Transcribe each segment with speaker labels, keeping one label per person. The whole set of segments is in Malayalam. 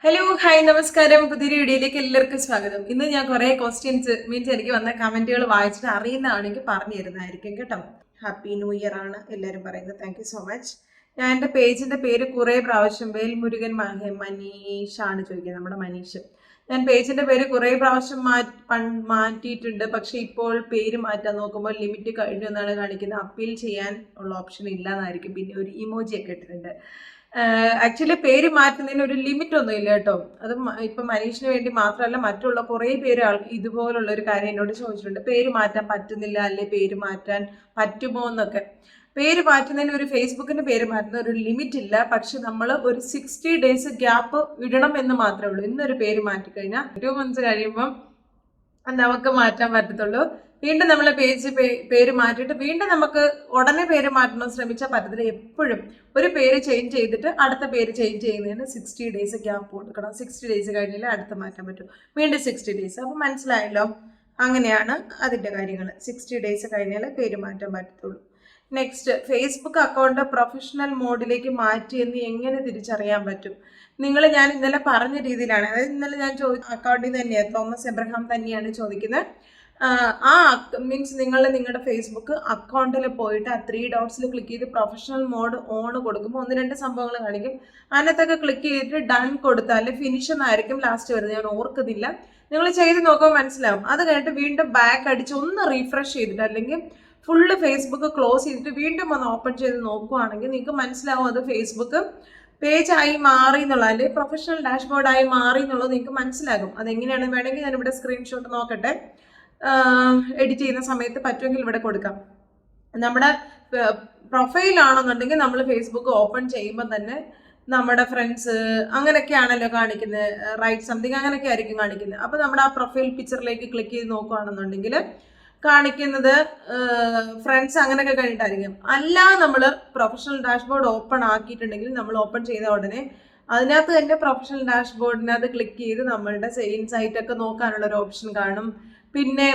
Speaker 1: ഹലോ ഹായ് നമസ്കാരം. പുതിയൊരു വീഡിയോയിലേക്ക് എല്ലാവർക്കും സ്വാഗതം. ഇന്ന് ഞാൻ കുറേ ക്വസ്റ്റ്യൻസ് മീൻസ് എനിക്ക് വന്ന കമന്റുകൾ വായിച്ചിട്ട് അറിയുന്നതാണെങ്കിൽ പറഞ്ഞു തരുന്നതായിരിക്കും കേട്ടോ. ഹാപ്പി ന്യൂ ഇയർ ആണ് എല്ലാവരും പറയുന്നത്. Thank you so much. ഞാൻ എൻ്റെ പേജിന്റെ പേര് കുറേ പ്രാവശ്യം വേൽമുരുകൻ മനീഷാണ് ചോദിക്കുന്നത്, നമ്മുടെ മനീഷ്. ഞാൻ പേജിന്റെ പേര് കുറേ പ്രാവശ്യം മാറ്റിയിട്ടുണ്ട്. പക്ഷെ ഇപ്പോൾ പേര് മാറ്റാൻ നോക്കുമ്പോൾ ലിമിറ്റ് കഴിഞ്ഞു എന്നാണ് കാണിക്കുന്നത്. അപ്പീൽ ചെയ്യാൻ ഉള്ള ഓപ്ഷൻ ഇല്ലാന്നായിരിക്കും. പിന്നെ ഒരു ഇമോജി ഒക്കെ ഇട്ടിട്ടുണ്ട്. ആക്ച്വലി പേര് മാറ്റുന്നതിന് ഒരു ലിമിറ്റ് ഒന്നും ഇല്ല കേട്ടോ. അത് ഇപ്പൊ മനീഷിന് വേണ്ടി മാത്രമല്ല, മറ്റുള്ള കുറേ പേര് ഇതുപോലുള്ള ഒരു കാര്യം എന്നോട് ചോദിച്ചിട്ടുണ്ട്. പേര് മാറ്റാൻ പറ്റുന്നില്ല, അല്ലെ പേര് മാറ്റാൻ പറ്റുമോ എന്നൊക്കെ. പേര് മാറ്റുന്നതിന് ഒരു ഫേസ്ബുക്കിന്റെ പേര് മാറ്റുന്ന ഒരു ലിമിറ്റ് ഇല്ല. പക്ഷെ നമ്മൾ ഒരു 60 days ഗ്യാപ്പ് ഇടണം എന്ന് മാത്രമേ ഉള്ളൂ. ഇന്നൊരു പേര് മാറ്റിക്കഴിഞ്ഞാൽ 2 months കഴിയുമ്പം നമുക്ക് മാറ്റാൻ പറ്റത്തുള്ളൂ. വീണ്ടും നമ്മൾ പേര് മാറ്റിയിട്ട് വീണ്ടും നമുക്ക് ഉടനെ പേര് മാറ്റണം ശ്രമിച്ചാൽ പറ്റത്തില്ല. എപ്പോഴും ഒരു പേര് ചേഞ്ച് ചെയ്തിട്ട് അടുത്ത പേര് ചേഞ്ച് ചെയ്യുന്നതിന് 60 days ഗ്യാപ്പ് കൊടുക്കണം. 60 days കഴിഞ്ഞാൽ അടുത്ത മാറ്റാൻ പറ്റും. വീണ്ടും 60 days. അപ്പം മനസ്സിലായല്ലോ, അങ്ങനെയാണ് അതിൻ്റെ കാര്യങ്ങൾ. 60 days കഴിഞ്ഞാൽ പേര് മാറ്റാൻ പറ്റത്തുള്ളൂ. നെക്സ്റ്റ്, ഫേസ്ബുക്ക് അക്കൗണ്ട് പ്രൊഫഷണൽ മോഡിലേക്ക് മാറ്റിയെന്ന് എങ്ങനെ തിരിച്ചറിയാൻ പറ്റും? ഞാൻ ഇന്നലെ പറഞ്ഞ രീതിയിലാണ്. അതായത് ഇന്നലെ ഞാൻ അക്കൗണ്ടിൽ നിന്ന് തന്നെയാണ്, തോമസ് എബ്രഹാം തന്നെയാണ് ചോദിക്കുന്നത്. ആ മീൻസ് നിങ്ങളുടെ ഫേസ്ബുക്ക് അക്കൗണ്ടിൽ പോയിട്ട് ആ 3 dots ക്ലിക്ക് ചെയ്ത് പ്രൊഫഷണൽ മോഡ് ഓൺ കൊടുക്കുമ്പോൾ 1-2 സംഭവങ്ങൾ കാണിക്കും. അതിനകത്തൊക്കെ ക്ലിക്ക് ചെയ്തിട്ട് ഡൺ കൊടുത്താൽ ഫിനിഷ് എന്നായിരിക്കും ലാസ്റ്റ് വരുന്നത്. ഞാൻ ഓർക്കുന്നില്ല, നിങ്ങൾ ചെയ്ത് നോക്കുമ്പോൾ മനസ്സിലാവും. അത് കഴിഞ്ഞിട്ട് വീണ്ടും ബാക്ക് അടിച്ച് ഒന്ന് റീഫ്രഷ് ചെയ്തിട്ട് അല്ലെങ്കിൽ ഫുള്ള് ഫേസ്ബുക്ക് ക്ലോസ് ചെയ്തിട്ട് വീണ്ടും ഒന്ന് ഓപ്പൺ ചെയ്ത് നോക്കുവാണെങ്കിൽ നിങ്ങൾക്ക് മനസ്സിലാവും അത് ഫേസ്ബുക്ക് പേജായി മാറി എന്നുള്ള, അല്ലെങ്കിൽ പ്രൊഫഷണൽ ഡാഷ്ബോർഡായി മാറി എന്നുള്ളത് നിങ്ങൾക്ക് മനസ്സിലാകും. അതെങ്ങനെയാണ് വേണമെങ്കിൽ ഞാനിവിടെ സ്ക്രീൻഷോട്ട് നോക്കട്ടെ. എഡിറ്റ് ചെയ്യുന്ന സമയത്ത് പറ്റുമെങ്കിൽ ഇവിടെ കൊടുക്കാം. നമ്മുടെ പ്രൊഫൈലാണെന്നുണ്ടെങ്കിൽ നമ്മൾ ഫേസ്ബുക്ക് ഓപ്പൺ ചെയ്യുമ്പോൾ തന്നെ നമ്മുടെ ഫ്രണ്ട്സ് അങ്ങനെയൊക്കെയാണല്ലോ കാണിക്കുന്നത്, റൈറ്റ് സംതിങ് അങ്ങനെയൊക്കെ ആയിരിക്കും കാണിക്കുന്നത്. അപ്പോൾ നമ്മുടെ ആ പ്രൊഫൈൽ പിക്ചറിലേക്ക് ക്ലിക്ക് ചെയ്ത് നോക്കുകയാണെന്നുണ്ടെങ്കിൽ കാണിക്കുന്നത് ഫ്രണ്ട്സ് അങ്ങനെയൊക്കെ കഴിഞ്ഞിട്ടായിരിക്കും. അല്ല, നമ്മൾ പ്രൊഫഷണൽ ഡാഷ്ബോർഡ് ഓപ്പൺ ആക്കിയിട്ടുണ്ടെങ്കിൽ നമ്മൾ ഓപ്പൺ ചെയ്ത ഉടനെ അതിനകത്ത് തന്നെ പ്രൊഫഷണൽ ഡാഷ്ബോർഡിനകത്ത് ക്ലിക്ക് ചെയ്ത് നമ്മളുടെ ഇൻസൈറ്റ് ഒക്കെ നോക്കാനുള്ള ഒരു ഓപ്ഷൻ കാണും. പിന്നെ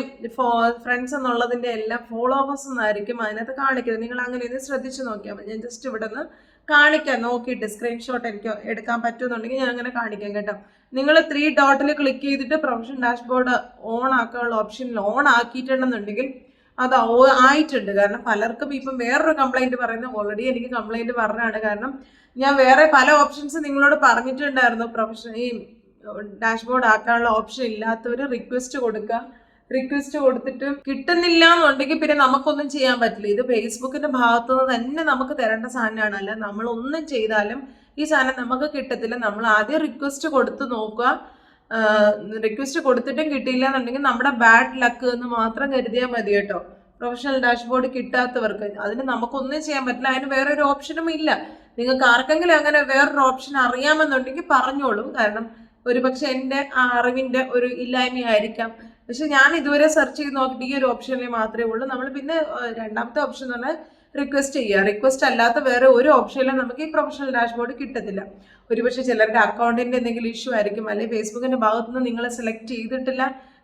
Speaker 1: ഫ്രണ്ട്സ് എന്നുള്ളതിൻ്റെ എല്ലാം ഫോളോവേഴ്സ് എന്നായിരിക്കും അതിനകത്ത് കാണിക്കുന്നത്. നിങ്ങൾ അങ്ങനെ ഒന്ന് ശ്രദ്ധിച്ച് നോക്കിയാൽ മതി. ഞാൻ ജസ്റ്റ് ഇവിടെ നിന്ന് കാണിക്കാം, നോക്കിയിട്ട് സ്ക്രീൻഷോട്ട് എനിക്ക് എടുക്കാൻ പറ്റുമെന്നുണ്ടെങ്കിൽ ഞാൻ അങ്ങനെ കാണിക്കാം കേട്ടോ. നിങ്ങൾ 3 dot ക്ലിക്ക് ചെയ്തിട്ട് പ്രൊഫഷണൽ ഡാഷ്ബോർഡ് ഓൺ ആക്കാനുള്ള ഓപ്ഷനിൽ ഓൺ ആക്കിയിട്ടുണ്ടെന്നുണ്ടെങ്കിൽ അത് ആയിട്ടുണ്ട്. കാരണം പലർക്കും ഇപ്പം വേറൊരു കംപ്ലൈൻറ്റ് പറയുന്നത്, ഓൾറെഡി എനിക്ക് കംപ്ലൈൻറ്റ് പറഞ്ഞാണ്. കാരണം ഞാൻ വേറെ പല ഓപ്ഷൻസ് നിങ്ങളോട് പറഞ്ഞിട്ടുണ്ടായിരുന്നു. ഈ ഡാഷ്ബോർഡ് ആക്കാനുള്ള ഓപ്ഷൻ ഇല്ലാത്തവർ റിക്വസ്റ്റ് കൊടുക്കുക. റിക്വസ്റ്റ് കൊടുത്തിട്ട് കിട്ടുന്നില്ല എന്നുണ്ടെങ്കിൽ പിന്നെ നമുക്കൊന്നും ചെയ്യാൻ പറ്റില്ല. ഇത് ഫേസ്ബുക്കിന്റെ ഭാഗത്തുനിന്ന് തന്നെ നമുക്ക് തരേണ്ട സാധനമാണ്. അല്ല നമ്മൾ ഒന്നും ചെയ്താലും ഈ സാധനം നമുക്ക് കിട്ടത്തില്ല. നമ്മൾ ആദ്യം റിക്വസ്റ്റ് കൊടുത്ത് നോക്കുക. റിക്വസ്റ്റ് കൊടുത്തിട്ടും കിട്ടിയില്ല എന്നുണ്ടെങ്കിൽ നമ്മുടെ ബാഡ് ലക്ക് എന്ന് മാത്രം കരുതിയാൽ മതി കേട്ടോ. പ്രൊഫഷണൽ ഡാഷ്ബോർഡ് കിട്ടാത്തവർക്ക് അതിന് നമുക്കൊന്നും ചെയ്യാൻ പറ്റില്ല. അതിന് വേറൊരു ഓപ്ഷനും ഇല്ല. നിങ്ങൾക്ക് ആർക്കെങ്കിലും അങ്ങനെ വേറൊരു ഓപ്ഷൻ അറിയാമെന്നുണ്ടെങ്കിൽ പറഞ്ഞോളൂ. കാരണം ഒരുപക്ഷെ എൻ്റെ ആ അറിവിൻ്റെ ഒരു ഇല്ലായ്മയായിരിക്കാം. പക്ഷെ ഞാൻ ഇതുവരെ സെർച്ച് ചെയ്ത് നോക്കിയിട്ട് ഈ ഒരു ഓപ്ഷനിൽ മാത്രമേ ഉള്ളൂ. നമ്മൾ പിന്നെ രണ്ടാമത്തെ ഓപ്ഷൻ എന്ന് പറഞ്ഞാൽ റിക്വസ്റ്റ് ചെയ്യുക. റിക്വസ്റ്റ് അല്ലാത്ത വേറെ ഒരു ഓപ്ഷനിലും നമുക്ക് ഈ പ്രൊഫഷണൽ ഡാഷ്ബോർഡ് കിട്ടത്തില്ല. ഒരുപക്ഷെ ചിലരുടെ അക്കൗണ്ടിൻ്റെ എന്തെങ്കിലും ഇഷ്യൂ ആയിരിക്കും, അല്ലെങ്കിൽ ഫേസ്ബുക്കിൻ്റെ ഭാഗത്തുനിന്ന് നിങ്ങളെ സെലക്ട് ചെയ്തിട്ടില്ല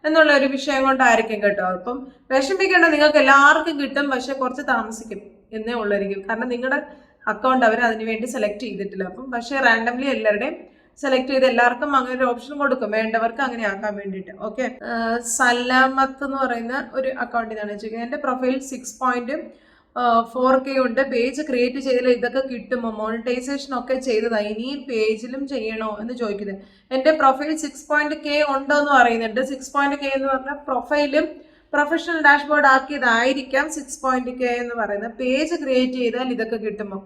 Speaker 1: എന്നുള്ള ഒരു വിഷയം കൊണ്ടായിരിക്കും കേട്ടോ. അപ്പം വിഷമിക്കേണ്ട, നിങ്ങൾക്ക് എല്ലാവർക്കും കിട്ടും. പക്ഷെ കുറച്ച് താമസിക്കും എന്നേ ഉള്ളായിരിക്കും. കാരണം നിങ്ങളുടെ അക്കൗണ്ട് അവർ അതിനുവേണ്ടി സെലക്ട് ചെയ്തിട്ടില്ല. അപ്പം പക്ഷേ റാൻഡംലി എല്ലാവരുടെയും സെലക്ട് ചെയ്ത് എല്ലാവർക്കും അങ്ങനെ ഒരു ഓപ്ഷൻ കൊടുക്കും, വേണ്ടവർക്ക് അങ്ങനെ ആക്കാൻ വേണ്ടിയിട്ട്. ഓക്കെ, സലാമത്ത് എന്ന് പറയുന്ന ഒരു അക്കൗണ്ടിനാണ് വെച്ചിരിക്കുന്നത്. എൻ്റെ പ്രൊഫൈൽ 6.4K ഉണ്ട്. പേജ് ക്രിയേറ്റ് ചെയ്താൽ ഇതൊക്കെ കിട്ടുമോ? മോണിറ്റൈസേഷൻ ഒക്കെ ചെയ്തതാണ്, ഇനിയും പേജിലും ചെയ്യണോ എന്ന് ചോദിക്കുന്നത്. എൻ്റെ പ്രൊഫൈൽ 6.K ഉണ്ടോ എന്ന് പറയുന്നുണ്ട്. 6.K എന്ന് പറഞ്ഞാൽ പ്രൊഫൈലും പ്രൊഫഷണൽ ഡാഷ്ബോർഡ് ആക്കിയതായിരിക്കാം 6.K എന്ന് പറയുന്നത്. പേജ് ക്രിയേറ്റ് ചെയ്താൽ ഇതൊക്കെ കിട്ടുമോ?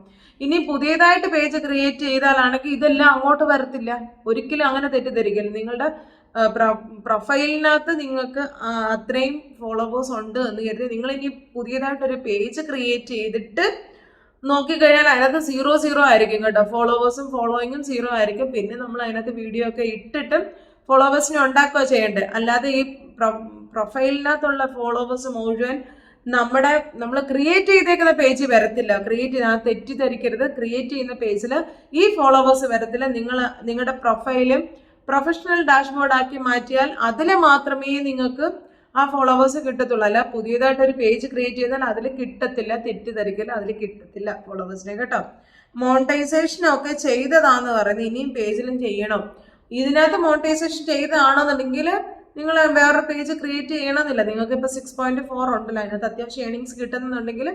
Speaker 1: ഇനി പുതിയതായിട്ട് പേജ് ക്രിയേറ്റ് ചെയ്താലാണെങ്കിൽ ഇതെല്ലാം അങ്ങോട്ട് വരത്തില്ല. ഒരിക്കലും അങ്ങനെ തെറ്റിദ്ധരിക്കരുത്. നിങ്ങളുടെ പ്രൊഫൈലിനകത്ത് നിങ്ങൾക്ക് അത്രയും ഫോളോവേഴ്സ് ഉണ്ട് എന്ന് കരുതി നിങ്ങൾ ഇനി പുതിയതായിട്ടൊരു പേജ് ക്രിയേറ്റ് ചെയ്തിട്ട് നോക്കിക്കഴിഞ്ഞാൽ അതിനകത്ത് 0 ആയിരിക്കും കേട്ടോ. ഫോളോവേഴ്സും ഫോളോയിങ്ങും 0 ആയിരിക്കും. പിന്നെ നമ്മൾ അതിനകത്ത് വീഡിയോ ഒക്കെ ഇട്ടിട്ടും ഫോളോവേഴ്സിനെ ഉണ്ടാക്കുക ചെയ്യേണ്ടത്. അല്ലാതെ ഈ പ്രൊഫൈലിനകത്തുള്ള ഫോളോവേഴ്സ് മുഴുവൻ നമ്മൾ ക്രിയേറ്റ് ചെയ്തേക്കുന്ന പേജ് വരത്തില്ല. തെറ്റിദ്ധരിക്കരുത്. ക്രിയേറ്റ് ചെയ്യുന്ന പേജിൽ ഈ ഫോളോവേഴ്സ് വരത്തില്ല. നിങ്ങളുടെ പ്രൊഫൈലും പ്രൊഫഷണൽ ഡാഷ്ബോർഡ് ആക്കി മാറ്റിയാൽ അതിൽ മാത്രമേ നിങ്ങൾക്ക് ആ ഫോളോവേഴ്സ് കിട്ടത്തുള്ളൂ. അല്ല പുതിയതായിട്ടൊരു പേജ് ക്രിയേറ്റ് ചെയ്താൽ അതിൽ കിട്ടത്തില്ല. തെറ്റിദ്ധരിക്കൽ, അതിൽ കിട്ടത്തില്ല ഫോളോവേഴ്സിനെ കേട്ടോ. മോണിറ്റൈസേഷൻ ഒക്കെ ചെയ്തതാന്ന് പറയുന്നത്. ഇനിയും പേജിലും ചെയ്യണം. ഇതിനകത്ത് മോണിറ്റൈസേഷൻ ചെയ്തതാണെന്നുണ്ടെങ്കിൽ നിങ്ങൾ വേറൊരു പേജ് ക്രിയേറ്റ് ചെയ്യണമെന്നില്ല. നിങ്ങൾക്ക് ഇപ്പോൾ 6.4 ഉണ്ടല്ലോ, അതിനകത്ത് അത്യാവശ്യം ഏണിങ്സ് കിട്ടുന്നുണ്ടെങ്കിൽ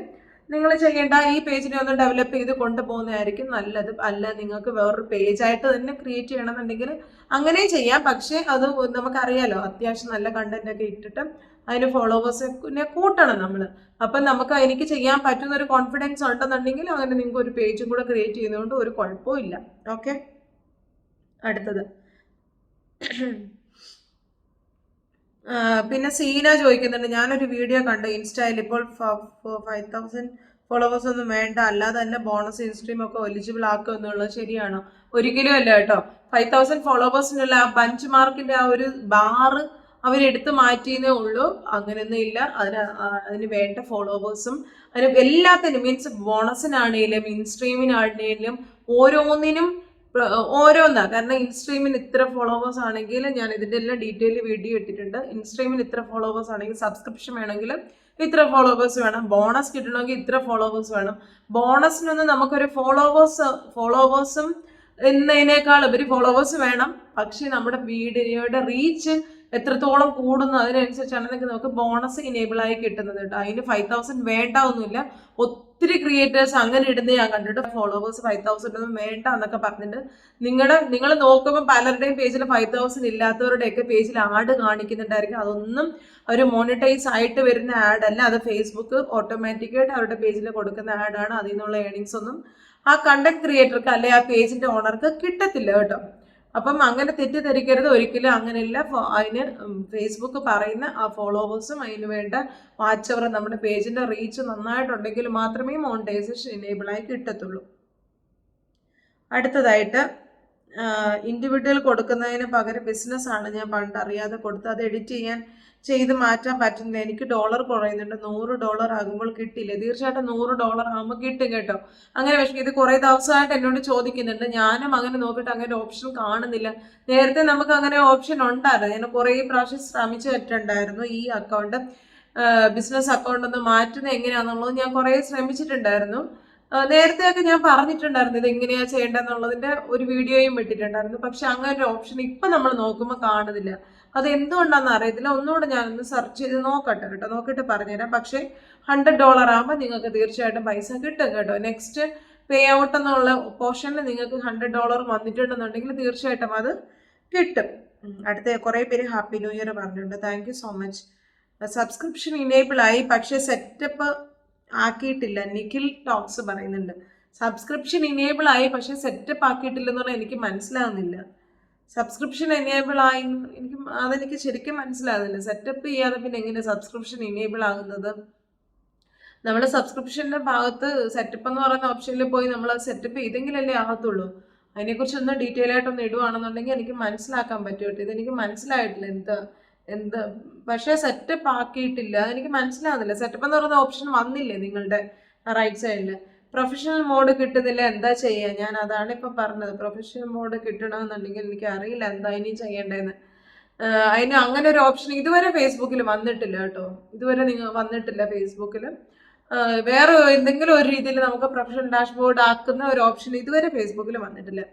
Speaker 1: നിങ്ങൾ ചെയ്യേണ്ട ഈ പേജിനെ ഒന്ന് ഡെവലപ്പ് ചെയ്ത് കൊണ്ടുപോകുന്നതായിരിക്കും നല്ലത്. അല്ല നിങ്ങൾക്ക് വേറൊരു പേജായിട്ട് തന്നെ ക്രിയേറ്റ് ചെയ്യണമെന്നുണ്ടെങ്കിൽ അങ്ങനെ ചെയ്യാം. പക്ഷേ അത് നമുക്കറിയാലോ, അത്യാവശ്യം നല്ല കണ്ടന്റ് ഒക്കെ ഇട്ടിട്ട് അതിന് ഫോളോവേഴ്സിനെ കൂട്ടണം നമ്മൾ. അപ്പം നമുക്ക് എനിക്ക് ചെയ്യാൻ പറ്റുന്ന ഒരു കോൺഫിഡൻസ് ഉണ്ടെന്നുണ്ടെങ്കിൽ അങ്ങനെ നിങ്ങൾക്ക് ഒരു പേജും കൂടെ ക്രിയേറ്റ് ചെയ്യുന്നതുകൊണ്ട് ഒരു കുഴപ്പവും ഇല്ല. ഓക്കെ, അടുത്തത് പിന്നെ സീന ചോദിക്കുന്നുണ്ട്, ഞാനൊരു വീഡിയോ കണ്ടു ഇൻസ്റ്റയിൽ, ഇപ്പോൾ 5,000 ഫോളോവേഴ്സ് ഒന്നും വേണ്ട, അല്ലാതെ തന്നെ ബോണസ് ഇൻസ്ട്രീം ഒക്കെ എലിജിബിൾ ആക്കുക എന്നുള്ളത് ശരിയാണോ? ഒരിക്കലും അല്ല കേട്ടോ. 5,000 ഫോളോവേഴ്സിനുള്ള ആ ബഞ്ച് മാർക്കിന്റെ ആ ഒരു ബാറ് അവരെടുത്ത് മാറ്റിയേ ഉള്ളൂ. അങ്ങനെയൊന്നും ഇല്ല. അതിന് വേണ്ട ഫോളോവേഴ്സും അതിന് എല്ലാത്തിനും മീൻസ് ബോണസിനാണേലും ഇൻസ്ട്രീമിനാണേലും ഓരോന്നിനും ഓരോന്നാ. കാരണം ഇൻസ്ട്രീമിന് ഇത്ര ഫോളോവേഴ്സ് ആണെങ്കിൽ ഞാൻ ഇതിൻ്റെ എല്ലാം ഡീറ്റെയിൽ വീഡിയോ ഇട്ടിട്ടുണ്ട്. ഇൻസ്ട്രീമിന് ഇത്ര ഫോളോവേഴ്സ് ആണെങ്കിൽ സബ്സ്ക്രിപ്ഷൻ വേണമെങ്കിൽ ഇത്ര ഫോളോവേഴ്സ് വേണം, ബോണസ് കിട്ടണമെങ്കിൽ ഇത്ര ഫോളോവേഴ്സ് വേണം. ബോണസിനൊന്നും നമുക്കൊരു ഫോളോവേഴ്സും എന്നതിനേക്കാൾ ഉപരി ഫോളോവേഴ്സ് വേണം. പക്ഷെ നമ്മുടെ വീഡിയോയുടെ റീച്ച് എത്രത്തോളം കൂടുന്നു അതിനനുസരിച്ചാണ് നമുക്ക് ബോണസ് ഇനേബിൾ ആയി കിട്ടുന്നത് കേട്ടോ. അതിന് 5,000 വേണ്ട ഒന്നുമില്ല. ഒത്തിരി ക്രിയേറ്റേഴ്സ് അങ്ങനെ ഇടുന്നത് ഞാൻ കണ്ടിട്ട്, ഫോളോവേഴ്സ് 5,000 ഒന്നും വേണ്ട എന്നൊക്കെ പറഞ്ഞിട്ട് നിങ്ങൾ നോക്കുമ്പോൾ പലരുടെയും പേജിൽ 5,000 ഇല്ലാത്തവരുടെയൊക്കെ പേജിൽ ആഡ് കാണിക്കുന്നുണ്ടായിരിക്കും. അതൊന്നും ഒരു മോണിറ്റൈസ് ആയിട്ട് വരുന്ന ആഡ് അല്ല. അത് ഫേസ്ബുക്ക് ഓട്ടോമാറ്റിക്കായിട്ട് അവരുടെ പേജിൽ കൊടുക്കുന്ന ആഡാണ്. അതിൽ നിന്നുള്ള ഏണിങ്സ് ഒന്നും ആ കണ്ടന്റ് ക്രിയേറ്റർക്ക് അല്ലെ ആ പേജിന്റെ ഓണർക്ക് കിട്ടത്തില്ല കേട്ടോ. അപ്പം അങ്ങനെ തെറ്റിദ്ധരിക്കരുത് ഒരിക്കലും. അങ്ങനെയല്ല. അതിന് ഫേസ്ബുക്ക് പറയുന്ന ആ ഫോളോവേഴ്സും അതിന് വേണ്ട വാച്ച് അവർ നമ്മുടെ പേജിന്റെ റീച്ച് നന്നായിട്ടുണ്ടെങ്കിൽ മാത്രമേ മോണിറ്റൈസേഷൻ എനേബിൾ ആയി കിട്ടത്തുള്ളൂ. അടുത്തതായിട്ട് ഇൻഡിവിജ്വൽ കൊടുക്കുന്നതിന് പകരം ബിസിനസ് ആണ് ഞാൻ പണ്ട് അറിയാതെ കൊടുത്ത് അത് എഡിറ്റ് ചെയ്ത് മാറ്റാൻ പറ്റുന്നില്ല. എനിക്ക് ഡോളർ കുറയുന്നുണ്ട്. $100 ആകുമ്പോൾ കിട്ടില്ല. തീർച്ചയായിട്ടും $100 ആകുമ്പോൾ കിട്ടും കേട്ടോ. അങ്ങനെ പക്ഷേ ഇത് കുറേ ദിവസമായിട്ട് എന്നോട് ചോദിക്കുന്നുണ്ട്. ഞാനും അങ്ങനെ നോക്കിയിട്ട് അങ്ങനെ ഓപ്ഷൻ കാണുന്നില്ല. നേരത്തെ നമുക്ക് അങ്ങനെ ഓപ്ഷൻ ഉണ്ടായിരുന്നു. ഞാൻ കുറേ പ്രാവശ്യം ശ്രമിച്ചിട്ടുണ്ടായിരുന്നു. ഈ അക്കൗണ്ട് ബിസിനസ് അക്കൗണ്ട് ഒന്ന് മാറ്റുന്നത് എങ്ങനെയാണെന്നുള്ളത് ഞാൻ കുറേ ശ്രമിച്ചിട്ടുണ്ടായിരുന്നു. നേരത്തെയൊക്കെ ഞാൻ പറഞ്ഞിട്ടുണ്ടായിരുന്നു ഇത് എങ്ങനെയാ ചെയ്യേണ്ടതെന്നുള്ളതിന്റെ ഒരു വീഡിയോയും ഇട്ടിട്ടുണ്ടായിരുന്നു. പക്ഷെ അങ്ങനെ ഒരു ഓപ്ഷൻ ഇപ്പം നമ്മൾ നോക്കുമ്പോൾ കാണുന്നില്ല. അത് എന്തുകൊണ്ടാണെന്ന് അറിയത്തില്ല. ഒന്നുകൂടെ ഞാനൊന്ന് സെർച്ച് ചെയ്ത് നോക്കട്ടെ കേട്ടോ. നോക്കിയിട്ട് പറഞ്ഞുതരാം. പക്ഷേ $100 ആകുമ്പോൾ നിങ്ങൾക്ക് തീർച്ചയായിട്ടും പൈസ കിട്ടും കേട്ടോ. നെക്സ്റ്റ് പേ ഔട്ട് എന്നുള്ള പോർഷനിൽ നിങ്ങൾക്ക് $100 വന്നിട്ടുണ്ടെന്നുണ്ടെങ്കിൽ തീർച്ചയായിട്ടും അത് കിട്ടും. അടുത്ത കുറേ പേര് ഹാപ്പി ന്യൂ ഇയർ പറഞ്ഞിട്ടുണ്ട്. Thank you so much. Subscription enable ആയി പക്ഷേ സെറ്റപ്പ് ആക്കിയിട്ടില്ല. നിഖിൽ ടോക്സ് പറയുന്നുണ്ട് സബ്സ്ക്രിപ്ഷൻ ഇനേബിൾ ആയി പക്ഷെ സെറ്റപ്പ് ആക്കിയിട്ടില്ലെന്ന് പറഞ്ഞാൽ എനിക്ക് മനസ്സിലാവുന്നില്ല. സബ്സ്ക്രിപ്ഷൻ എനേബിൾ ആയി അതെനിക്ക് ശരിക്കും മനസ്സിലാകുന്നില്ല. സെറ്റപ്പ് ചെയ്യാതെ പിന്നെ എങ്ങനെ സബ്സ്ക്രിപ്ഷൻ ഇനേബിൾ ആകുന്നത്? നമ്മൾ സബ്സ്ക്രിപ്ഷൻ്റെ ഭാഗത്ത് സെറ്റപ്പ് എന്ന് പറയുന്ന ഓപ്ഷനിൽ പോയി നമ്മൾ അത് സെറ്റപ്പ് ചെയ്തെങ്കിലല്ലേ ആകത്തുള്ളൂ. അതിനെക്കുറിച്ചൊന്ന് ഡീറ്റെയിൽ ആയിട്ടൊന്ന് ഇടുവാണെന്നുണ്ടെങ്കിൽ എനിക്ക് മനസ്സിലാക്കാൻ പറ്റും കേട്ടോ. ഇതെനിക്ക് മനസ്സിലായിട്ടില്ല എന്ത് പക്ഷേ സെറ്റപ്പ് ആക്കിയിട്ടില്ല. എനിക്ക് മനസ്സിലാകുന്നില്ല. സെറ്റപ്പ് എന്ന് പറയുന്ന ഓപ്ഷൻ വന്നില്ലേ നിങ്ങളുടെ റൈറ്റ് സൈഡിൽ? പ്രൊഫഷണൽ മോഡ് കിട്ടുന്നില്ല, എന്താ ചെയ്യുക? ഞാൻ അതാണ് ഇപ്പം പറഞ്ഞത്. പ്രൊഫഷണൽ മോഡ് കിട്ടണമെന്നുണ്ടെങ്കിൽ എനിക്ക് അറിയില്ല എന്താ ഇനി ചെയ്യേണ്ടതെന്ന്. അതിന് അങ്ങനെ ഒരു ഓപ്ഷൻ ഇതുവരെ ഫേസ്ബുക്കിൽ വന്നിട്ടില്ല കേട്ടോ. ഇതുവരെ വന്നിട്ടില്ല ഫേസ്ബുക്കിൽ. വേറെ എന്തെങ്കിലും ഒരു രീതിയിൽ നമുക്ക് പ്രൊഫഷണൽ ഡാഷ്ബോർഡ് ആക്കുന്ന ഒരു ഓപ്ഷൻ ഇതുവരെ ഫേസ്ബുക്കിൽ വന്നിട്ടില്ല.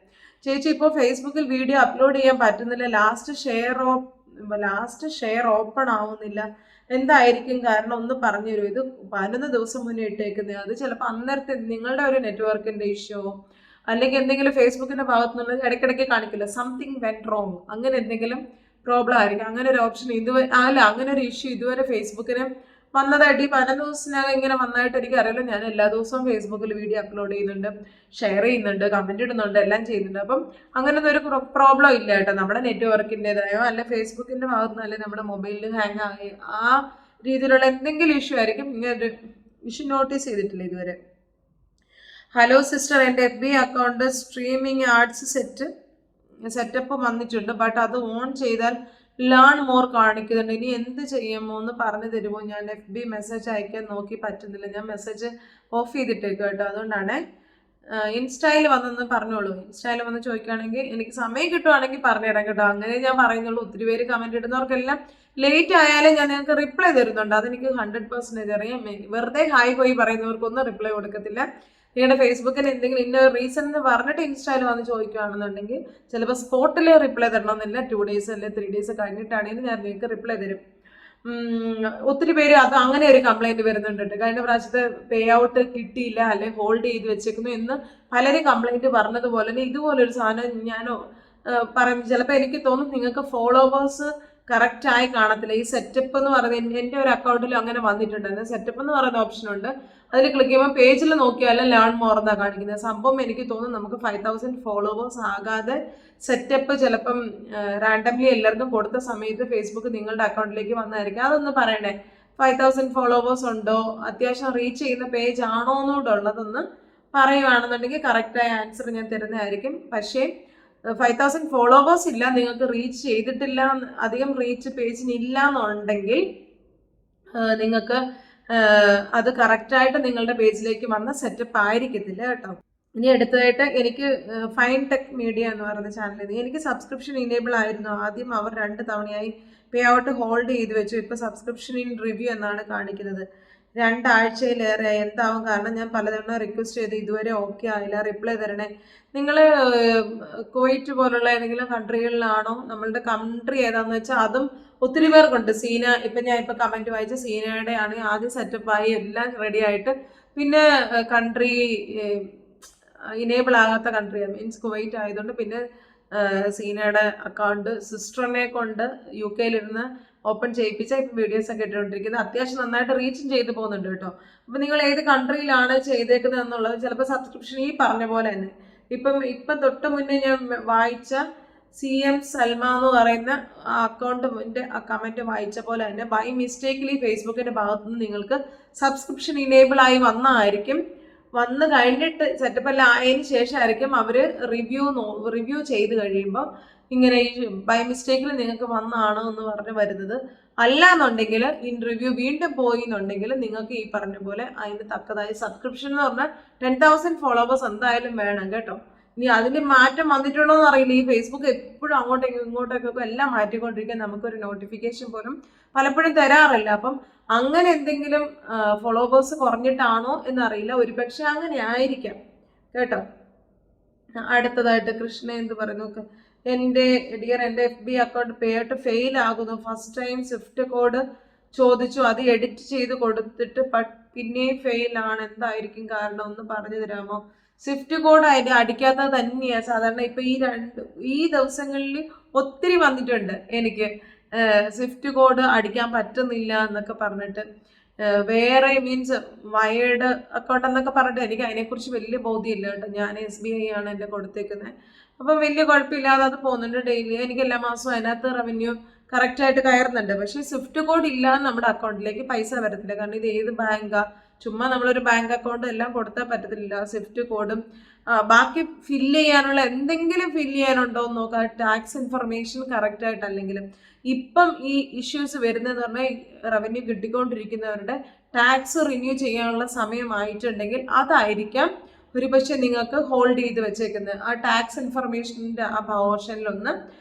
Speaker 1: ചേച്ചി ഇപ്പോൾ ഫേസ്ബുക്കിൽ വീഡിയോ അപ്ലോഡ് ചെയ്യാൻ പറ്റുന്നില്ല. ലാസ്റ്റ് ഷെയർ ഓപ്പൺ ആവുന്നില്ല. എന്തായിരിക്കും കാരണം ഒന്ന് പറഞ്ഞു തരുമോ? ഇത് 11 ദിവസം മുന്നേ ഇട്ടേക്കുന്നത്. അത് ചിലപ്പോൾ അന്നേരത്തെ നിങ്ങളുടെ ഒരു നെറ്റ്വർക്കിന്റെ ഇഷ്യൂ അല്ലെങ്കിൽ എന്തെങ്കിലും ഫേസ്ബുക്കിന്റെ ഭാഗത്തു നിന്ന് ഇടയ്ക്കിടയ്ക്ക് കാണിക്കില്ല സംതിങ് വെന്റ് റോങ്, അങ്ങനെ എന്തെങ്കിലും പ്രോബ്ലം ആയിരിക്കും. അങ്ങനെ ഒരു ഓപ്ഷൻ അങ്ങനെ ഒരു ഇഷ്യൂ ഇതുവരെ ഫേസ്ബുക്കിന് വന്നതായിട്ട് ഈ 15 ദിവസത്തിനകം ഇങ്ങനെ വന്നതായിട്ട് എനിക്ക് അറിയില്ല. ഞാൻ എല്ലാ ദിവസവും ഫേസ്ബുക്കിൽ വീഡിയോ അപ്ലോഡ് ചെയ്യുന്നുണ്ട്, ഷെയർ ചെയ്യുന്നുണ്ട്, കമന്റ് ഇടുന്നുണ്ട്, എല്ലാം ചെയ്യുന്നുണ്ട്. അപ്പം അങ്ങനത്തെ ഒരു പ്രോബ്ലം ഇല്ല കേട്ടോ. നമ്മുടെ നെറ്റ്വർക്കിൻ്റെതായോ അല്ല ഫേസ്ബുക്കിന്റെ ഭാഗത്തുനിന്ന് അല്ലെ നമ്മുടെ മൊബൈലിൽ ഹാങ് ആയി ആ രീതിയിലുള്ള എന്തെങ്കിലും ഇഷ്യൂ ആയിരിക്കും. ഇങ്ങനെ ഇഷ്യൂ നോട്ടീസ് ചെയ്തിട്ടില്ല ഇതുവരെ. ഹലോ സിസ്റ്റർ, എൻ്റെ FB account streaming ads setup വന്നിട്ടുണ്ട്. ബട്ട് അത് ഓൺ ചെയ്താൽ ലേൺ മോർ കാണിക്കുന്നുണ്ട്. ഇനി എന്ത് ചെയ്യുമോ എന്ന് പറഞ്ഞു തരുമോ? ഞാൻ FB മെസ്സേജ് അയക്കാൻ നോക്കി പറ്റുന്നില്ല. ഞാൻ മെസ്സേജ് ഓഫ് ചെയ്തിട്ടേക്കും കേട്ടോ. അതുകൊണ്ടാണ് ഇൻസ്റ്റയിൽ വന്നെന്ന് പറഞ്ഞോളൂ. ഇൻസ്റ്റയിൽ വന്ന് ചോദിക്കുകയാണെങ്കിൽ എനിക്ക് സമയം കിട്ടുവാണെങ്കിൽ പറഞ്ഞുതരാം കേട്ടോ. അങ്ങനെ ഞാൻ പറയുന്നുള്ളൂ. ഒത്തിരി പേര് കമൻറ്റ് ഇടുന്നവർക്കെല്ലാം ലേറ്റ് ആയാലും ഞാൻ നിങ്ങൾക്ക് റിപ്ലൈ തരുന്നുണ്ട്. അതെനിക്ക് 100% അറിയാം. വെറുതെ ഹായ് പോയി പറയുന്നവർക്കൊന്നും റിപ്ലൈ കൊടുക്കത്തില്ല. നിങ്ങളുടെ ഫേസ്ബുക്കിന് എന്തെങ്കിലും ഇന്ന റീസൺ എന്ന് പറഞ്ഞിട്ട് ഇൻസ്റ്റയിൽ വന്ന് ചോദിക്കുകയാണെന്നുണ്ടെങ്കിൽ ചിലപ്പോൾ സ്പോട്ടിൽ റിപ്ലൈ തരണമെന്നില്ല, 2 days അല്ലെങ്കിൽ 3 days കഴിഞ്ഞിട്ടാണെങ്കിൽ ഞാൻ നിങ്ങൾക്ക് റിപ്ലൈ തരും. ഒത്തിരി പേര് അത് അങ്ങനെ ഒരു കംപ്ലൈന്റ് വരുന്നുണ്ട്. കഴിഞ്ഞ പ്രാവശ്യത്തെ പേ ഔട്ട് കിട്ടിയില്ല അല്ലെങ്കിൽ ഹോൾഡ് ചെയ്ത് വെച്ചേക്കുന്നു എന്ന് പലരും കംപ്ലൈന്റ് പറഞ്ഞതുപോലെ തന്നെ ഇതുപോലൊരു സാധനം ഞാൻ പറയുന്നത് ചിലപ്പോൾ എനിക്ക് തോന്നും നിങ്ങൾക്ക് ഫോളോവേഴ്സ് കറക്റ്റായി കാണത്തില്ല. ഈ സെറ്റപ്പ് എന്ന് പറയുന്നത് എൻ്റെ ഒരു അക്കൗണ്ടിൽ അങ്ങനെ വന്നിട്ടുണ്ടായിരുന്നു. സെറ്റപ്പ് എന്ന് പറയുന്ന ഓപ്ഷൻ ഉണ്ട്, അതിൽ ക്ലിക്ക് ചെയ്യുമ്പോൾ പേജിൽ നോക്കിയാലും ലേൺ മോർ എന്നാണ് കാണിക്കുന്നത്. സംഭവം എനിക്ക് തോന്നുന്നു നമുക്ക് 5000 ഫോളോവേഴ്സ് ആകാതെ സെറ്റപ്പ് ചിലപ്പം റാൻഡംലി എല്ലാവർക്കും കൊടുത്ത സമയത്ത് ഫേസ്ബുക്ക് നിങ്ങളുടെ അക്കൗണ്ടിലേക്ക് വന്നായിരിക്കും. അതൊന്ന് പറയണേ, 5000 ഫോളോവേഴ്സ് ഉണ്ടോ, അത്യാവശ്യം റീച്ച് ചെയ്യുന്ന പേജ് ആണോ എന്നൂടെ ഉള്ളതൊന്ന് പറയുവാണെന്നുണ്ടെങ്കിൽ കറക്റ്റായ ആൻസർ ഞാൻ തരുന്നതായിരിക്കും. പക്ഷേ 5000 ഫോളോവേഴ്സ് ഇല്ല, നിങ്ങൾക്ക് റീച്ച് ചെയ്തിട്ടില്ല, അധികം റീച്ച് പേജിന് ഇല്ല എന്നുണ്ടെങ്കിൽ നിങ്ങൾക്ക് അത് കറക്റ്റായിട്ട് നിങ്ങളുടെ പേജിലേക്ക് വന്ന സെറ്റപ്പ് ആയിരിക്കത്തില്ല കേട്ടോ. ഇനി അടുത്തതായിട്ട് എനിക്ക് ഫൈൻ ടെക് മീഡിയ എന്ന് പറയുന്ന ചാനലിൽ എനിക്ക് സബ്സ്ക്രിപ്ഷൻ ഇനേബിൾ ആയിരുന്നു. ആദ്യം അവർ 2 തവണയായി പേ ഔട്ട് ഹോൾഡ് ചെയ്ത് വെച്ചു. ഇപ്പോൾ സബ്സ്ക്രിപ്ഷൻ ഇൻ റിവ്യൂ എന്നാണ് കാണിക്കുന്നത്. 2 ആഴ്ചയിലേറെ എന്താവും, കാരണം ഞാൻ പലതവണ റിക്വസ്റ്റ് ചെയ്ത് ഇതുവരെ ഓക്കെ ആയില്ല, റിപ്ലൈ തരണേ. നിങ്ങൾ കുവൈറ്റ് പോലുള്ള ഏതെങ്കിലും കൺട്രികളിലാണോ, നമ്മളുടെ കൺട്രി ഏതാണെന്ന് വെച്ചാൽ അതും ഒത്തിരി പേർക്കുണ്ട്. സീന ഇപ്പം ഞാൻ ഇപ്പം കമൻറ്റ് വായിച്ച സീനയുടെ ആണ് ആദ്യം സെറ്റപ്പായി എല്ലാം റെഡി ആയിട്ട് പിന്നെ കൺട്രി ഇനേബിൾ ആകാത്ത കൺട്രി മീൻസ് കുവൈറ്റ് ആയതുകൊണ്ട് പിന്നെ സീനയുടെ അക്കൗണ്ട് സിസ്റ്ററിനെ കൊണ്ട് UK-ലിരുന്ന് ഓപ്പൺ ചെയ്യിപ്പിച്ച ഇപ്പം വീഡിയോസൊക്കെ ഇട്ടുകൊണ്ടിരിക്കുന്നത്. അത്യാവശ്യം നന്നായിട്ട് റീച്ചും ചെയ്ത് പോകുന്നുണ്ട് കേട്ടോ. അപ്പം നിങ്ങൾ ഏത് കൺട്രിയിലാണ് ചെയ്തേക്കുന്നത് എന്നുള്ളത് ചിലപ്പോൾ സബ്സ്ക്രിപ്ഷൻ ഈ പറഞ്ഞ പോലെ തന്നെ ഇപ്പം തൊട്ട് മുന്നേ ഞാൻ വായിച്ച CM സൽമ എന്ന് പറയുന്ന അക്കൗണ്ടിൻ്റെ ആ കമൻറ്റ് വായിച്ച പോലെ തന്നെ ബൈ മിസ്റ്റേക്കിലി ഫേസ്ബുക്കിൻ്റെ ഭാഗത്തുനിന്ന് നിങ്ങൾക്ക് സബ്സ്ക്രിപ്ഷൻ ഇനേബിൾ ആയി വന്നതായിരിക്കും. വന്ന് കഴിഞ്ഞിട്ട് സെറ്റപ്പ് എല്ലാം ആയതിനു ശേഷമായിരിക്കും അവർ റിവ്യൂ ചെയ്ത് കഴിയുമ്പോൾ ഇങ്ങനെ ഈ ബൈ മിസ്റ്റേക്കിൽ നിങ്ങൾക്ക് വന്നതാണോ എന്ന് പറഞ്ഞ് വരുന്നത്. അല്ല എന്നുണ്ടെങ്കിൽ ഇൻ റിവ്യൂ വീണ്ടും പോയി എന്നുണ്ടെങ്കിൽ നിങ്ങൾക്ക് ഈ പറഞ്ഞ പോലെ അതിന് തക്കതായ സബ്സ്ക്രിപ്ഷൻ എന്ന് പറഞ്ഞാൽ 10,000 ഫോളോവേഴ്സ് എന്തായാലും വേണം കേട്ടോ. ഇനി അതിൽ മാറ്റം വന്നിട്ടുണ്ടോ എന്ന് അറിയില്ല. ഈ ഫേസ്ബുക്ക് എപ്പോഴും അങ്ങോട്ടേക്കും ഇങ്ങോട്ടേക്കൊക്കെ എല്ലാം മാറ്റിക്കൊണ്ടിരിക്കാൻ നമുക്കൊരു നോട്ടിഫിക്കേഷൻ പോലും പലപ്പോഴും തരാറില്ല. അപ്പം അങ്ങനെ എന്തെങ്കിലും ഫോളോവേഴ്സ് കുറഞ്ഞിട്ടാണോ എന്നറിയില്ല, ഒരുപക്ഷെ അങ്ങനെ ആയിരിക്കാം കേട്ടോ. അടുത്തതായിട്ട് കൃഷ്ണ എന്ത് പറയുന്നു, എൻ്റെ FB അക്കൗണ്ട് പേട്ട് ഫെയിൽ ആകുന്നു. ഫസ്റ്റ് ടൈം സ്വിഫ്റ്റ് കോഡ് ചോദിച്ചു, അത് എഡിറ്റ് ചെയ്ത് കൊടുത്തിട്ട് പിന്നെയും ഫെയിൽ ആണ്, എന്തായിരിക്കും കാരണം ഒന്ന് പറഞ്ഞു തരാമോ? സ്വിഫ്റ്റ് കോഡ് അതിൻ്റെ അടിക്കാത്തത് തന്നെയാണ് സാധാരണ. ഇപ്പം ഈ ദിവസങ്ങളിൽ ഒത്തിരി വന്നിട്ടുണ്ട് എനിക്ക് സ്വിഫ്റ്റ് കോഡ് അടിക്കാൻ പറ്റുന്നില്ല എന്നൊക്കെ പറഞ്ഞിട്ട്. വേറെ മീൻസ് വയേർഡ് അക്കൗണ്ട് എന്നൊക്കെ പറഞ്ഞിട്ട് എനിക്ക് അതിനെക്കുറിച്ച് വലിയ ബോധ്യമില്ല കേട്ടോ. ഞാൻ SBI ആണ് എൻ്റെ കൊടുത്തേക്കുന്നത്. അപ്പം വലിയ കുഴപ്പമില്ലാതെ അത് പോകുന്നുണ്ട് ഡെയിലി. എനിക്ക് എല്ലാ മാസവും അതിനകത്ത് റവന്യൂ കറക്റ്റായിട്ട് കയറുന്നുണ്ട്. പക്ഷേ സ്വിഫ്റ്റ് കോഡ് ഇല്ലാതെ നമ്മുടെ അക്കൗണ്ടിലേക്ക് പൈസ വരത്തില്ല. കാരണം ഇത് ഏത് ബാങ്കാണ്, ചുമ്മാ നമ്മളൊരു ബാങ്ക് അക്കൗണ്ട് എല്ലാം കൊടുത്താൽ പറ്റത്തില്ല. സ്വിഫ്റ്റ് കോഡും ബാക്കി ഫില്ല് ചെയ്യാനുള്ള എന്തെങ്കിലും ഫില്ല് ചെയ്യാനുണ്ടോ എന്ന് നോക്കാം. ടാക്സ് ഇൻഫർമേഷൻ കറക്റ്റായിട്ടല്ലെങ്കിലും ഇപ്പം ഈ ഇഷ്യൂസ് വരുന്നതെന്ന് പറഞ്ഞാൽ റവന്യൂ കിട്ടിക്കൊണ്ടിരിക്കുന്നവരുടെ ടാക്സ് റിന്യൂ ചെയ്യാനുള്ള സമയമായിട്ടുണ്ടെങ്കിൽ അതായിരിക്കാം ഒരുപക്ഷെ നിങ്ങൾക്ക് ഹോൾഡ് ചെയ്ത് വെച്ചേക്കുന്നത്. ആ ടാക്സ് ഇൻഫർമേഷൻ്റെ ആ പോർഷനിലൊന്ന്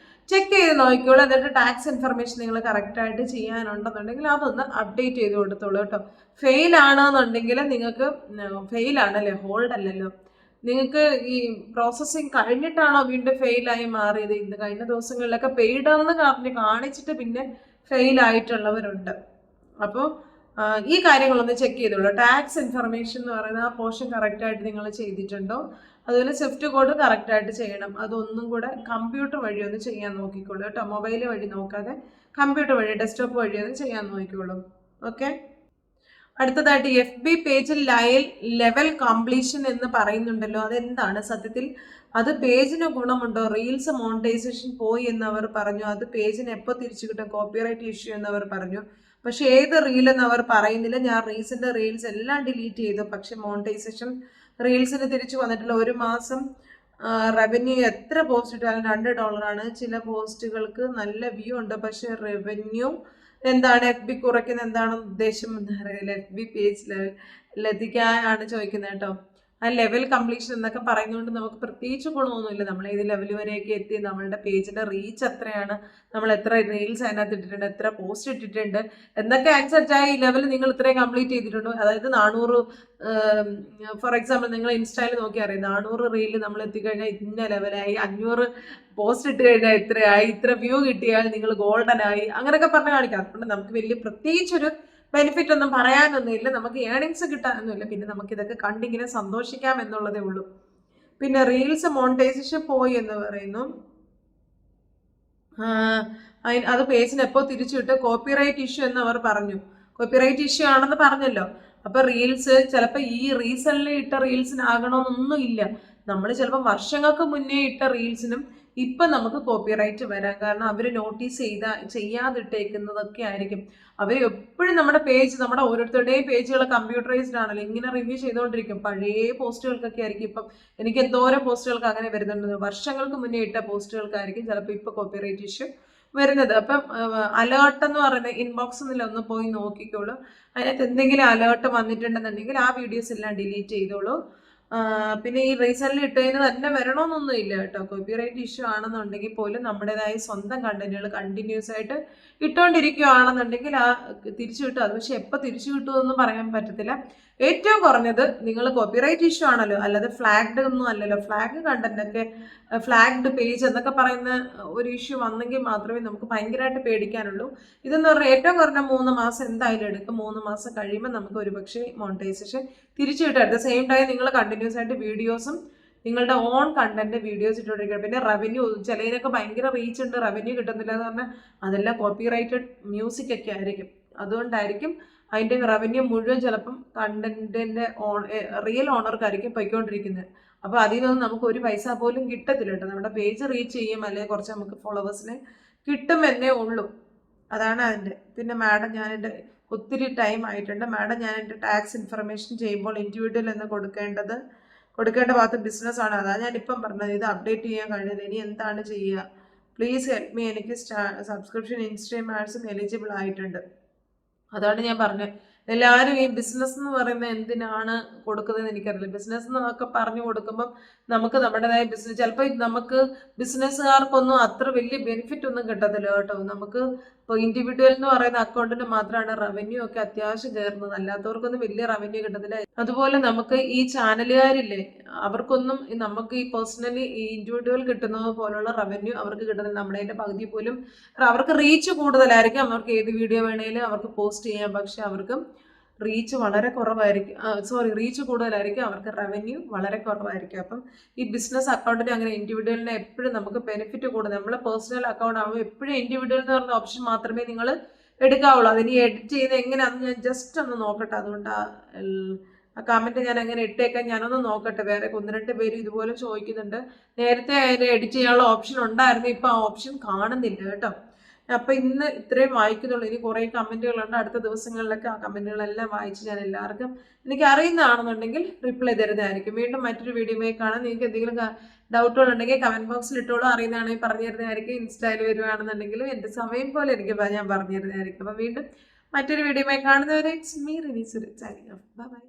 Speaker 1: ചെക്ക് ചെയ്ത് നോക്കിക്കോളൂ. എന്നിട്ട് ടാക്സ് ഇൻഫർമേഷൻ നിങ്ങൾ കറക്റ്റായിട്ട് ചെയ്യാനുണ്ടെന്നുണ്ടെങ്കിൽ അതൊന്ന് അപ്ഡേറ്റ് ചെയ്ത് കൊടുത്തോളൂ കേട്ടോ. ഫെയിൽ ആണെന്നുണ്ടെങ്കിൽ നിങ്ങൾക്ക് ഫെയിലാണല്ലേ, ഹോൾഡ് അല്ലല്ലോ. നിങ്ങൾക്ക് ഈ പ്രോസസ്സിങ് കഴിഞ്ഞിട്ടാണോ വീണ്ടും ഫെയിലായി മാറിയത്? ഇന്ന് കഴിഞ്ഞ ദിവസങ്ങളിലൊക്കെ പെയ്ഡെന്ന് കാണിച്ചിട്ട് പിന്നെ ഫെയിലായിട്ടുള്ളവരുണ്ട്. അപ്പോൾ ഈ കാര്യങ്ങളൊന്ന് ചെക്ക് ചെയ്തോളൂ. ടാക്സ് ഇൻഫർമേഷൻ എന്ന് പറയുന്ന ആ പോർഷൻ കറക്റ്റായിട്ട് നിങ്ങൾ ചെയ്തിട്ടുണ്ടോ? അതുപോലെ സ്വിഫ്റ്റ് കോഡ് കറക്റ്റായിട്ട് ചെയ്യണം. അതൊന്നും കൂടെ കമ്പ്യൂട്ടർ വഴി ഒന്ന് ചെയ്യാൻ നോക്കിക്കോളൂ കേട്ടോ. മൊബൈൽ വഴി നോക്കാതെ കമ്പ്യൂട്ടർ വഴി ഡെസ്ക്ടോപ്പ് വഴി ഒന്ന് ചെയ്യാൻ നോക്കിക്കോളൂ. ഓക്കെ. അടുത്തതായിട്ട് FB പേജിൽ ലെവൽ കംപ്ലീഷൻ എന്ന് പറയുന്നുണ്ടല്ലോ, അതെന്താണ് സത്യത്തിൽ? അത് പേജിന് ഗുണമുണ്ടോ? റീൽസ് മോണിറ്റൈസേഷൻ പോയി എന്നവർ പറഞ്ഞു. അത് പേജിന് എപ്പോൾ തിരിച്ചു കിട്ടും? കോപ്പിറൈറ്റ് ഇഷ്യൂ എന്നവർ പറഞ്ഞു. പക്ഷെ ഏത് റീൽ എന്ന് അവർ പറയുന്നില്ല. ഞാൻ റീൽസിൻ്റെ റീൽസ് എല്ലാം ഡിലീറ്റ് ചെയ്തു, പക്ഷെ മോണിറ്റൈസേഷൻ റീൽസിന് തിരിച്ചു വന്നിട്ടില്ല. ഒരു മാസം റവന്യൂ എത്ര പോസ്റ്റ് ഇട്ടാലും $2. ചില പോസ്റ്റുകൾക്ക് നല്ല വ്യൂ ഉണ്ട്, പക്ഷെ റവന്യൂ എന്താണ് FB കുറയ്ക്കുന്നത്, എന്താണ് ഉദ്ദേശം എന്ന് അറിയില്ല. FB പേജ് ലെവൽ ലതികയാണ് ചോദിക്കുന്നത് കേട്ടോ. ആ ലെവൽ കംപ്ലീഷൻ എന്നൊക്കെ പറയുന്നതുകൊണ്ട് നമുക്ക് പ്രത്യേകിച്ച് ഗുണമൊന്നുമില്ല. നമ്മൾ ഏത് ലെവൽ വരെയൊക്കെ എത്തി, നമ്മളുടെ പേജിന്റെ റീച്ച് എത്രയാണ്, നമ്മൾ എത്ര റീൽസ് അതിനകത്ത് ഇട്ടിട്ടുണ്ട്, എത്ര പോസ്റ്റ് ഇട്ടിട്ടുണ്ട് എന്നൊക്കെ അനുസരിച്ചായി ഈ ലെവൽ നിങ്ങൾ ഇത്രയും കംപ്ലീറ്റ് ചെയ്തിട്ടുണ്ടോ. അതായത് 400 ഫോർ എക്സാമ്പിൾ നിങ്ങൾ ഇൻസ്റ്റയിൽ നോക്കി അറിയാം, 400 റീല് നമ്മൾ എത്തിക്കഴിഞ്ഞാൽ ഇന്ന ലെവലായി, 500 പോസ്റ്റ് ഇട്ട് കഴിഞ്ഞാൽ ഇത്രയായി, ഇത്ര വ്യൂ കിട്ടിയാൽ നിങ്ങൾ ഗോൾഡൻ ആയി, അങ്ങനെയൊക്കെ പറഞ്ഞ് കാണിക്കാം. അതുകൊണ്ട് നമുക്ക് വലിയ പ്രത്യേകിച്ചൊരു ബെനിഫിറ്റ് ഒന്നും പറയാനൊന്നുമില്ല, നമുക്ക് ഏണിങ്സ് കിട്ടാനൊന്നുമില്ല. പിന്നെ നമുക്ക് ഇതൊക്കെ കണ്ടിങ്ങനെ സന്തോഷിക്കാം എന്നുള്ളതേ ഉള്ളൂ. പിന്നെ റീൽസ് മോണിറ്റൈസേഷൻ പോയി എന്ന് പറയുന്നു. അത് പേജിന് എപ്പോൾ തിരിച്ചുവിട്ട് കോപ്പിറൈറ്റ് ഇഷ്യൂ എന്ന് അവർ പറഞ്ഞു. കോപ്പിറൈറ്റ് ഇഷ്യൂ ആണെന്ന് പറഞ്ഞല്ലോ. അപ്പൊ റീൽസ് ചിലപ്പോൾ ഈ റീസെന്റ് ഇട്ട റീൽസിനാകണമെന്നൊന്നും ഇല്ല. നമ്മൾ ചിലപ്പോൾ വർഷങ്ങൾക്ക് മുന്നേ ഇട്ട റീൽസിനും ഇപ്പൊ നമുക്ക് കോപ്പിറൈറ്റ് വരാം. കാരണം അവർ നോട്ടീസ് ചെയ്യാതിട്ടേക്കുന്നതൊക്കെ ആയിരിക്കും. അവർ എപ്പോഴും നമ്മുടെ പേജ്, നമ്മുടെ ഓരോരുത്തരുടെയും പേജുകൾ കമ്പ്യൂട്ടറൈസ്ഡ് ആണല്ലോ, ഇങ്ങനെ റിവ്യൂ ചെയ്തുകൊണ്ടിരിക്കും. പഴയ പോസ്റ്റുകൾക്കൊക്കെ ആയിരിക്കും ഇപ്പം എനിക്ക് എന്തോരം പോസ്റ്റുകൾക്ക് അങ്ങനെ വരുന്നുണ്ട്. വർഷങ്ങൾക്ക് മുന്നേ ഇട്ട പോസ്റ്റുകൾക്കായിരിക്കും ചിലപ്പോൾ ഇപ്പൊ കോപ്പിറൈറ്റ് ഇഷ്യൂ വരുന്നത്. അപ്പം അലേർട്ട് എന്ന് പറയുന്നത് ഇൻബോക്സ് ഒന്ന് പോയി നോക്കിക്കോളൂ. അതിനകത്ത് എന്തെങ്കിലും അലേർട്ട് വന്നിട്ടുണ്ടെന്നുണ്ടെങ്കിൽ ആ വീഡിയോസ് എല്ലാം ഡിലീറ്റ് ചെയ്തോളൂ. പിന്നെ ഈ റീസെന്റ് ഇട്ടതിന് തന്നെ വരണമെന്നൊന്നും ഇല്ല കേട്ടോ. കോപ്പിറൈറ്റ് ഇഷ്യൂ ആണെന്നുണ്ടെങ്കിൽ പോലും നമ്മുടേതായ സ്വന്തം കണ്ടന്റുകൾ കണ്ടിന്യൂസ് ആയിട്ട് ഇട്ടുകൊണ്ടിരിക്കുകയാണെന്നുണ്ടെങ്കിൽ ആ തിരിച്ചു കിട്ടും. അത് പക്ഷെ എപ്പോൾ തിരിച്ചു കിട്ടുമെന്ന് പറയാൻ പറ്റത്തില്ല. ഏറ്റവും കുറഞ്ഞത് നിങ്ങൾ കോപ്പിറൈറ്റ് ഇഷ്യൂ ആണല്ലോ, അല്ലാതെ ഫ്ലാഗ്ഡ് ഒന്നും അല്ലല്ലോ. ഫ്ലാഗ് കണ്ടന്റ് ഒക്കെ, ഫ്ലാഗ്ഡ് പേജ് എന്നൊക്കെ പറയുന്ന ഒരു ഇഷ്യൂ വന്നെങ്കിൽ മാത്രമേ നമുക്ക് ഭയങ്കരമായിട്ട് പേടിക്കാനുള്ളൂ. ഇതെന്ന് പറഞ്ഞാൽ ഏറ്റവും കുറഞ്ഞ 3 മാസം എന്തായാലും എടുക്കും. 3 മാസം കഴിയുമ്പോൾ നമുക്ക് ഒരുപക്ഷെ മോണിറ്റൈസേഷൻ തിരിച്ചു കിട്ടും. അറ്റ് ദ സെയിം ടൈം നിങ്ങൾ കണ്ടിന്യൂസ് ആയിട്ട് വീഡിയോസും നിങ്ങളുടെ ഓൺ കണ്ടന്റ് വീഡിയോസ് ഇട്ടുകൊണ്ടിരിക്കുക. പിന്നെ റവന്യൂ, ചിലതിനൊക്കെ ഭയങ്കര റീച്ച് ഉണ്ട്, റവന്യൂ കിട്ടുന്നില്ല എന്ന് പറഞ്ഞാൽ അതെല്ലാം കോപ്പിറൈറ്റഡ് മ്യൂസിക് ഒക്കെ ആയിരിക്കും. അതുകൊണ്ടായിരിക്കും അതിൻ്റെ റവന്യൂ മുഴുവൻ ചിലപ്പം കണ്ടന്റിന്റെ റിയൽ ഓണർക്കായിരിക്കും പോയിക്കൊണ്ടിരിക്കുന്നത്. അപ്പോൾ അതിൽ നിന്നും നമുക്ക് ഒരു പൈസ പോലും കിട്ടത്തില്ല കേട്ടോ. നമ്മുടെ പേജ് റീച്ച് ചെയ്യും, അല്ലെങ്കിൽ കുറച്ച് നമുക്ക് ഫോളോവേഴ്സിനെ കിട്ടുമെന്നേ ഉള്ളൂ. അതാണ് അതിൻ്റെ. പിന്നെ മാഡം, ഞാനെൻ്റെ ഒത്തിരി ടൈം ആയിട്ടുണ്ട് മാഡം, ഞാൻ എൻ്റെ ടാക്സ് ഇൻഫർമേഷൻ ചെയ്യുമ്പോൾ ഇൻഡിവിജ്വൽ എന്ന് കൊടുക്കേണ്ട ഭാഗത്ത് ബിസിനസ് ആണ്. അതാണ് ഞാനിപ്പം പറഞ്ഞത്. ഇത് അപ്ഡേറ്റ് ചെയ്യാൻ കഴിയില്ല, ഇനി എന്താണ് ചെയ്യുക? Please help me. എനിക്ക് സബ്സ്ക്രിപ്ഷൻ ഇൻസ്റ്റഗ്രാം ആഡ്സും എലിജിബിൾ ആയിട്ടുണ്ട്. അതാണ് ഞാൻ പറഞ്ഞത്. എല്ലാവരും ഈ ബിസിനസ് എന്ന് പറയുന്നത് എന്തിനാണ് കൊടുക്കുന്നതെന്ന് എനിക്കറിയില്ല. ബിസിനസ് എന്നൊക്കെ പറഞ്ഞു കൊടുക്കുമ്പം നമുക്ക് നമ്മുടേതായ ബിസിനസ്, ചിലപ്പോൾ നമുക്ക് ബിസിനസ്സുകാർക്കൊന്നും അത്ര വലിയ ബെനിഫിറ്റ് ഒന്നും കിട്ടത്തില്ല കേട്ടോ. നമുക്ക് ഇപ്പോൾ ഇൻഡിവിജ്വൽ എന്ന് പറയുന്ന അക്കൗണ്ടിന് മാത്രമാണ് റവന്യൂ ഒക്കെ അത്യാവശ്യം കയറുന്നത്, അല്ലാത്തവർക്കൊന്നും വലിയ റവന്യൂ കിട്ടത്തില്ല. അതുപോലെ നമുക്ക് ഈ ചാനലുകാരില്ലേ, അവർക്കൊന്നും നമുക്ക് ഈ പേഴ്സണലി ഈ ഇൻഡിവിജ്വൽ കിട്ടുന്നത് പോലുള്ള റവന്യൂ അവർക്ക് കിട്ടുന്നില്ല. നമ്മുടെ പകുതി പോലും. അവർക്ക് റീച്ച് കൂടുതലായിരിക്കും, അവർക്ക് ഏത് വീഡിയോ വേണേലും അവർക്ക് പോസ്റ്റ് ചെയ്യാം. പക്ഷെ അവർക്ക് റീച്ച് വളരെ കുറവായിരിക്കും. റീച്ച് കൂടുതലായിരിക്കും, അവർക്ക് റവന്യൂ വളരെ കുറവായിരിക്കും. അപ്പം ഈ ബിസിനസ് അക്കൗണ്ടിന് അങ്ങനെ ഇൻഡിവിജ്വലിനെ എപ്പോഴും നമുക്ക് ബെനിഫിറ്റ് കൂടും. നമ്മൾ പേഴ്സണൽ അക്കൗണ്ട് ആകുമ്പോൾ എപ്പോഴും ഇൻഡിവിജ്വൽ എന്ന് പറയുന്ന ഓപ്ഷൻ മാത്രമേ നിങ്ങൾ എടുക്കാവുള്ളൂ. അതിന് എഡിറ്റ് ചെയ്യുന്നത് എങ്ങനെയാണെന്ന് ഞാൻ ജസ്റ്റ് ഒന്ന് നോക്കട്ടെ. അതുകൊണ്ട് ആ കമൻറ്റ് ഞാൻ അങ്ങനെ ഇട്ടേക്കാൻ, ഞാനൊന്ന് നോക്കട്ടെ. വേറെ 1-2 പേര് ഇതുപോലെ ചോദിക്കുന്നുണ്ട്. നേരത്തെ അതിന് എഡിറ്റ് ചെയ്യാനുള്ള ഓപ്ഷൻ ഉണ്ടായിരുന്നു, ഇപ്പം ആ ഓപ്ഷൻ കാണുന്നില്ല കേട്ടോ. അപ്പം ഇന്ന് ഇത്രയും വായിക്കുന്നുള്ളൂ. ഇനി കുറേ കമൻറ്റുകളുണ്ട്. അടുത്ത ദിവസങ്ങളിലൊക്കെ ആ കമൻറ്റുകളെല്ലാം വായിച്ച് ഞാൻ എല്ലാവർക്കും എനിക്ക് അറിയുന്നതാണെന്നുണ്ടെങ്കിൽ റിപ്ലൈ തരുന്നതായിരിക്കും. വീണ്ടും മറ്റൊരു വീഡിയോയിൽ കാണാം. നിങ്ങൾക്ക് എന്തെങ്കിലും ഡൗട്ടുകളുണ്ടെങ്കിൽ കമൻറ്റ് ബോക്സിൽ ഇട്ടോളൂ. അറിയുന്നതാണെങ്കിൽ പറഞ്ഞു തരുന്നതായിരിക്കും. ഇൻസ്റ്റയിൽ വരുവാണെന്നുണ്ടെങ്കിലും എൻ്റെ സമയം പോലെ എനിക്ക് ഞാൻ പറഞ്ഞു തരുന്നതായിരിക്കും. അപ്പം വീണ്ടും മറ്റൊരു വീഡിയോയിൽ കാണുന്നവരെ it's me Rini Suresh. Bye bye.